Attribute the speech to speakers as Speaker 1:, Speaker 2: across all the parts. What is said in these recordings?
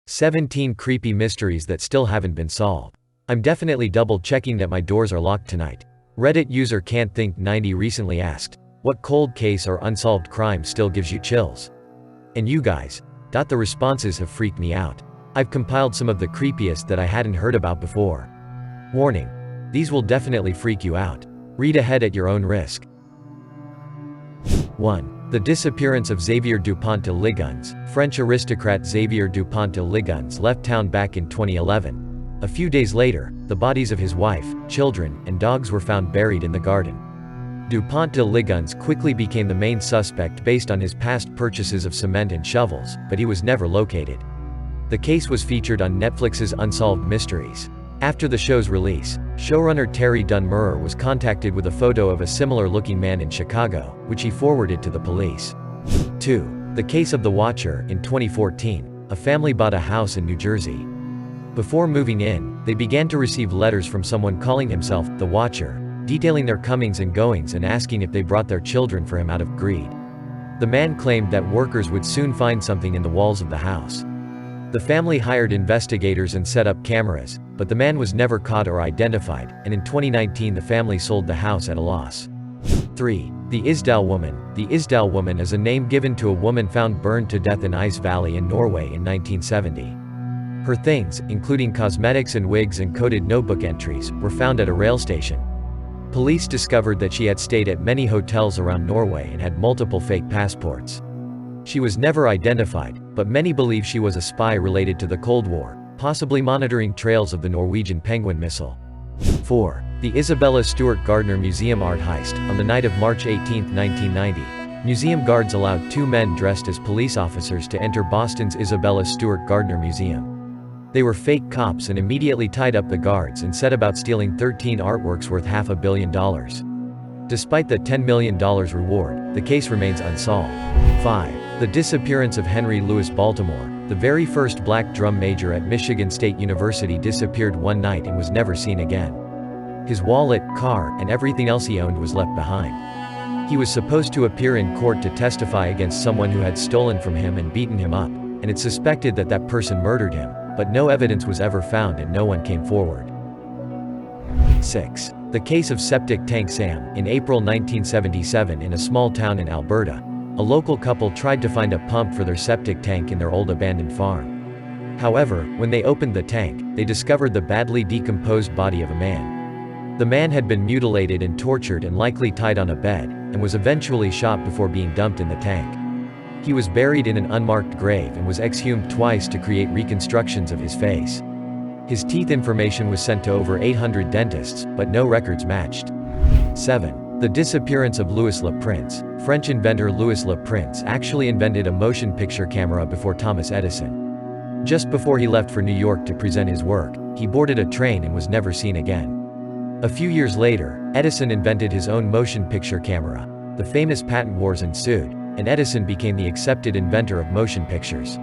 Speaker 1: "17 creepy mysteries that still haven't been solved. I'm definitely double-checking that my doors are locked tonight." Reddit user Can't Think 90 recently asked, "What cold case or unsolved crime still gives you chills?" And you guys? The responses have freaked me out. I've compiled some of the creepiest that I hadn't heard about before. Warning: these will definitely freak you out. Read ahead at your own risk. 1. The disappearance of Xavier Dupont de Ligons. French aristocrat Xavier Dupont de Ligons left town back in 2011. A few days later, the bodies of his wife, children, and dogs were found buried in the garden. Dupont de Ligons quickly became the main suspect based on his past purchases of cement and shovels, but he was never located. The case was featured on Netflix's Unsolved Mysteries. After the show's release, showrunner Terry Dunn Murrer was contacted with a photo of a similar-looking man in Chicago, which he forwarded to the police. 2. The case of the Watcher. In 2014, a family bought a house in New Jersey. Before moving in, they began to receive letters from someone calling himself the Watcher, detailing their comings and goings and asking if they brought their children for him out of greed. The man claimed that workers would soon find something in the walls of the house. The family hired investigators and set up cameras, but the man was never caught or identified, and in 2019 the family sold the house at a loss. 3. The Isdal Woman. The Isdal Woman is a name given to a woman found burned to death in Ice Valley in Norway in 1970. Her things, including cosmetics and wigs and coded notebook entries, were found at a rail station. Police discovered that she had stayed at many hotels around Norway and had multiple fake passports. She was never identified, but many believe she was a spy related to the Cold War, possibly monitoring trails of the Norwegian Penguin missile. 4. The Isabella Stewart Gardner Museum art heist. On the night of March 18, 1990, museum guards allowed 2 men dressed as police officers to enter Boston's Isabella Stewart Gardner Museum. They were fake cops and immediately tied up the guards and set about stealing 13 artworks worth $500 million. Despite the $10 million reward, the case remains unsolved. 5. The disappearance of Henry Louis Baltimore. The very first black drum major at Michigan State University disappeared one night and was never seen again. His wallet, car, and everything else he owned was left behind. He was supposed to appear in court to testify against someone who had stolen from him and beaten him up, and it's suspected that that person murdered him, but no evidence was ever found and no one came forward. 6. The case of Septic Tank Sam. In April 1977 in a small town in Alberta, a local couple tried to find a pump for their septic tank in their old abandoned farm. However, when they opened the tank, they discovered the badly decomposed body of a man. The man had been mutilated and tortured and likely tied on a bed, and was eventually shot before being dumped in the tank. He was buried in an unmarked grave and was exhumed twice to create reconstructions of his face. His teeth information was sent to over 800 dentists, but no records matched. 7. The disappearance of Louis Le Prince. French inventor Louis Le Prince actually invented a motion picture camera before Thomas Edison. Just before he left for New York to present his work, he boarded a train and was never seen again. A few years later, Edison invented his own motion picture camera. The famous patent wars ensued, and Edison became the accepted inventor of motion pictures.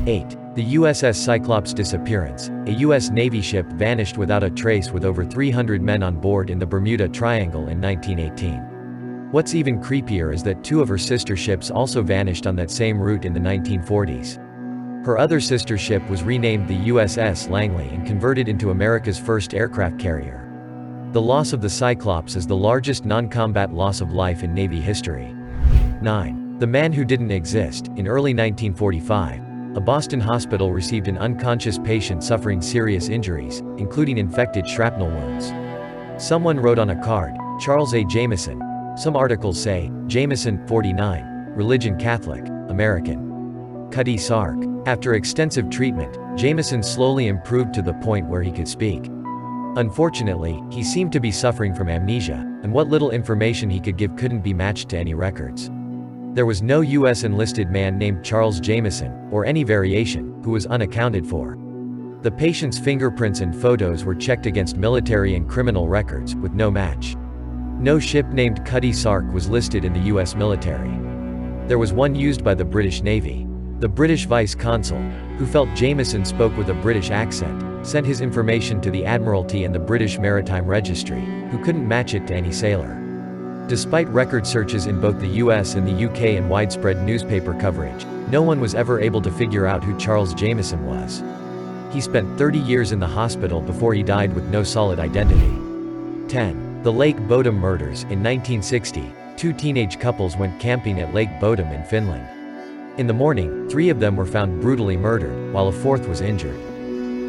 Speaker 1: 8. The USS Cyclops disappearance. A U.S. Navy ship vanished without a trace with over 300 men on board in the Bermuda Triangle in 1918. What's even creepier is that 2 of her sister ships also vanished on that same route in the 1940s. Her other sister ship was renamed the USS Langley and converted into America's first aircraft carrier. The loss of the Cyclops is the largest non-combat loss of life in Navy history. 9. The man who didn't exist. In early 1945, a Boston hospital received an unconscious patient suffering serious injuries, including infected shrapnel wounds. Someone wrote on a card, "Charles A. Jameson." Some articles say, "Jameson, 49, religion Catholic, American. Cutty Sark." After extensive treatment, Jameson slowly improved to the point where he could speak. Unfortunately, he seemed to be suffering from amnesia, and what little information he could give couldn't be matched to any records. There was no U.S. enlisted man named Charles Jameson, or any variation, who was unaccounted for. The patient's fingerprints and photos were checked against military and criminal records, with no match. No ship named Cutty Sark was listed in the U.S. military. There was one used by the British Navy. The British vice consul, who felt Jameson spoke with a British accent, sent his information to the Admiralty and the British Maritime Registry, who couldn't match it to any sailor. Despite record searches in both the US and the UK and widespread newspaper coverage, no one was ever able to figure out who Charles Jameson was. He spent 30 years in the hospital before he died with no solid identity. 10. The Lake Bodom murders. In 1960, two teenage couples went camping at Lake Bodom in Finland. In the morning, 3 of them were found brutally murdered, while a 4th was injured.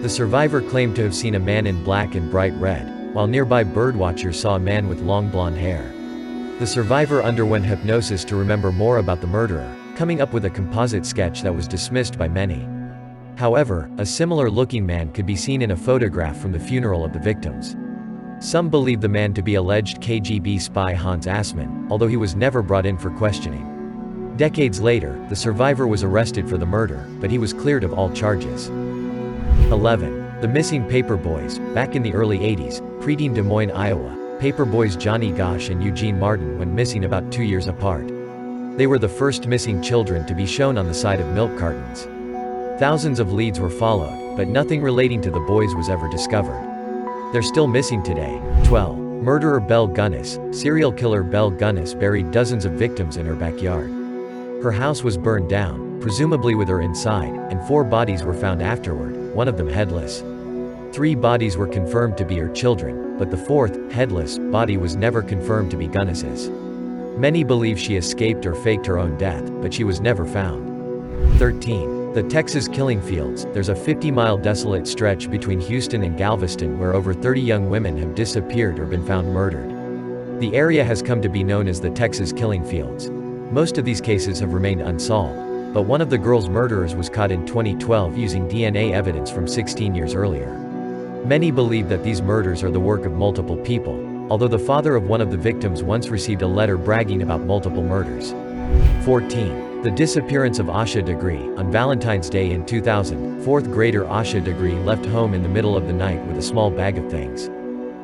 Speaker 1: The survivor claimed to have seen a man in black and bright red, while nearby birdwatchers saw a man with long blonde hair. The survivor underwent hypnosis to remember more about the murderer, coming up with a composite sketch that was dismissed by many. However, a similar-looking man could be seen in a photograph from the funeral of the victims. Some believe the man to be alleged KGB spy Hans Assmann, although he was never brought in for questioning. Decades later, the survivor was arrested for the murder, but he was cleared of all charges. 11. The missing paper boys. Back in the early 80s, pre-teen Des Moines, Iowa, paper boys Johnny Gosch and Eugene Martin went missing about 2 years apart. They were the first missing children to be shown on the side of milk cartons. Thousands of leads were followed, but nothing relating to the boys was ever discovered. They're still missing today. 12. Murderer Belle Gunness. Serial killer Belle Gunness buried dozens of victims in her backyard. Her house was burned down, presumably with her inside, and 4 bodies were found afterward, one of them headless. 3 bodies were confirmed to be her children, but the 4th, headless, body was never confirmed to be Gunness's. Many believe she escaped or faked her own death, but she was never found. 13. The Texas Killing Fields. There's a 50-mile desolate stretch between Houston and Galveston where over 30 young women have disappeared or been found murdered. The area has come to be known as the Texas Killing Fields. Most of these cases have remained unsolved, but one of the girls' murderers was caught in 2012 using DNA evidence from 16 years earlier. Many believe that these murders are the work of multiple people, although the father of one of the victims once received a letter bragging about multiple murders. 14. The disappearance of Asha Degree. On Valentine's Day in 2000, 4th grader Asha Degree left home in the middle of the night with a small bag of things.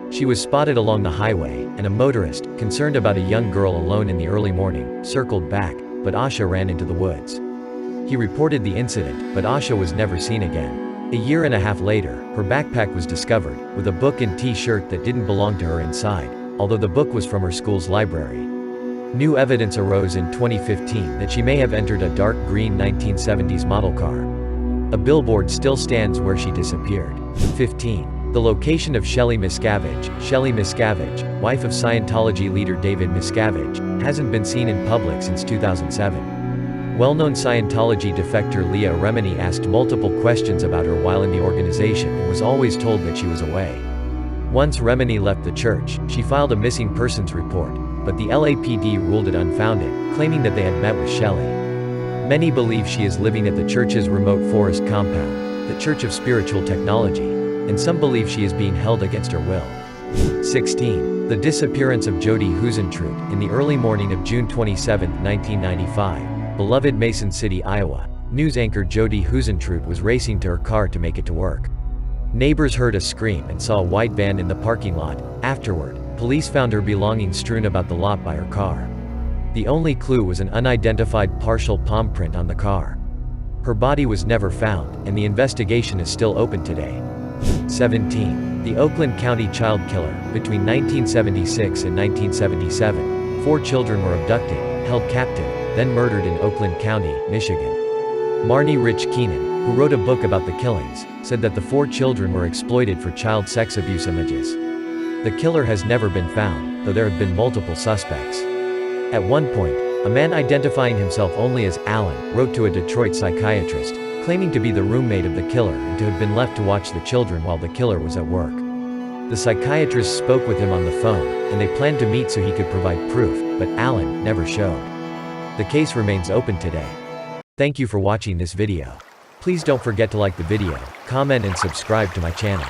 Speaker 1: She was spotted along the highway, and a motorist, concerned about a young girl alone in the early morning, circled back, but Asha ran into the woods. He reported the incident, but Asha was never seen again. A year and a half later, her backpack was discovered, with a book and t-shirt that didn't belong to her inside, although the book was from her school's library. New evidence arose in 2015 that she may have entered a dark green 1970s model car. A billboard still stands where she disappeared. 15. The location of Shelley Miscavige. Shelley Miscavige, wife of Scientology leader David Miscavige, hasn't been seen in public since 2007. Well-known Scientology defector Leah Remini asked multiple questions about her while in the organization and was always told that she was away. Once Remini left the church, she filed a missing persons report, but the LAPD ruled it unfounded, claiming that they had met with Shelley. Many believe she is living at the church's remote forest compound, the Church of Spiritual Technology, and some believe she is being held against her will. 16. The disappearance of Jody Huisentruit. In the early morning of June 27, 1995, beloved Mason City, Iowa, news anchor Jody Huisentruit was racing to her car to make it to work. Neighbors heard a scream and saw a white van in the parking lot. Afterward, police found her belongings strewn about the lot by her car. The only clue was an unidentified partial palm print on the car. Her body was never found, and the investigation is still open today. 17. The Oakland County child killer. Between 1976 and 1977, 4 children were abducted, held captive, then murdered in Oakland County, Michigan. Marnie Rich Keenan, who wrote a book about the killings, said that the 4 children were exploited for child sex abuse images. The killer has never been found, though there have been multiple suspects. At one point, a man identifying himself only as Alan wrote to a Detroit psychiatrist, claiming to be the roommate of the killer and to have been left to watch the children while the killer was at work. The psychiatrist spoke with him on the phone, and they planned to meet so he could provide proof, but Alan never showed. The case remains open today. Thank you for watching this video. Please don't forget to like the video, comment and subscribe to my channel.